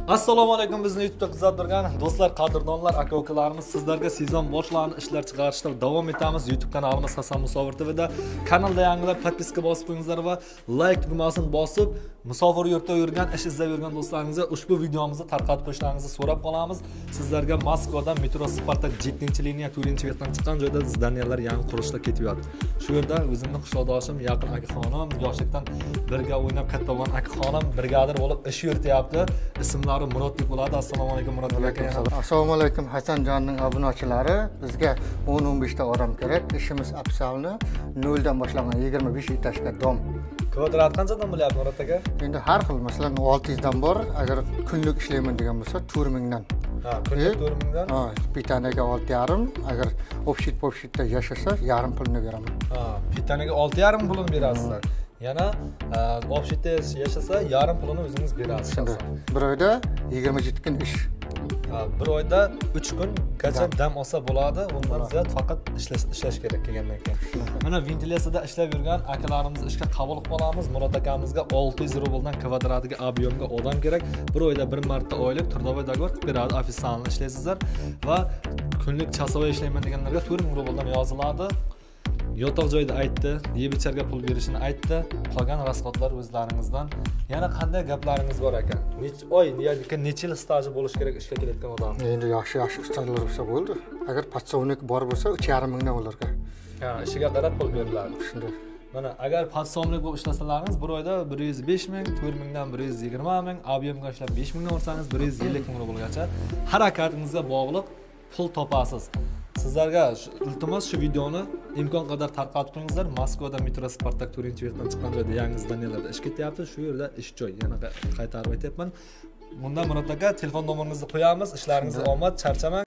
Assalomu alaykum, bizni YouTube'da kuzatib turgan do'stlar, qadrdonlar, aka-ukalarimiz, sizlarga sezon boshlarini ishlar chiqarishda davom etamiz. YouTube kanalimiz Hasan Musofir TV'da. Kanalda yangilar podpiska bosib qo'yinglar va like tugmasini bosib, musofir yurtda yurgan, ish izlab yurgan do'stlaringizga ushbu videomizni tarqatib qo'yishlaringizni so'rab qolamiz. Sizlarga Moskvada metro Spartak 7-liniya 4-betdan chiqqan joyda zdaniyalar yangi qurilishda ketyapti. Shu yerda o'zimning qishloqdoshim, yaqin akaxonim, yoshlikdan birga o'ynab katta bo'lgan akaxonim brigadir bo'lib ish yurityapti. Ismlari Murod deb bo'ladi. Assalomu alaykum Murod aka. Assalomu alaykum Hasanjonning obunachilari. Bizga 10-15 ta odam kerak. Ishimiz afsalni 0 dan boshlangan 25 etajga dom. Kvadrat qanchadan bo'lyapti Murod aka? Endi har xil, masalan 600 dan bor, agar kunlik ishlayman degan bo'lsa 4000 dan. Ha, kunlik 4000 dan. Ha, bitanaga 6,5, agar obshit-obshitda yashasa yarim pulni beraman. Ha, bitanaga 6,5 pulni berasizlar. Yana obshitda yashasa yarim pulini o'zingiz berasiz. Bir oyda 27 kun ish. Bir oyda 3 kun gacha dam olsa bo'ladi. Undan ziyod faqat ishlash kerak kelgandan keyin. Mana ventilyatsiyada ishlab yurgan akalarimizni ishga qabul qilib olamiz. Murod akamizga 600 rubldan kvadratiga ob'yomga odam kerak. Bir oyda bir marta oylik turdovoy dogovor qilib beradi, ofitsialni ishlaysizlar va kunlik chasovoy ishlayman deganlarga 4000 rubldan yoziladi. Yotoq joyda aytdi, yeb icharga pul berishini aytdi. Qolgan rasxodlar o'zlaringizdan. Yana qanday gaplaringiz bor ekan? Necha oy yoki necha yil staji bo'lish kerak ishga kelayotgan odam? Endi yaxshi ustalar bo'lsa bo'ldi. Agar podsovnik bor bo'lsa 3,5 mingdan ularga. Ha, ishiga qarab pul beriladi. Shunday. Mana agar podsovnik bo'lib ishlasalaringiz, bir oyda 105 ming, 4 mingdan 120 ming, ob'yomga ishlab 5 mingdan olsangiz 150 ming rublgacha harakatingizga bog'liq pul topasiz. Sizlarga iltimos shu videoni imkon qadar tarqatib qo'yinglar. Moskvada metro Spartak 4-betdan chiqqan joyda yangi zdaniyalarda ish ketyapti. Shu yerda ish joy. Yana qaytarib aytyapman. Bunda Murod aka telefon nomeringizni qo'yamiz. Ishlaringizni omad, charchamang.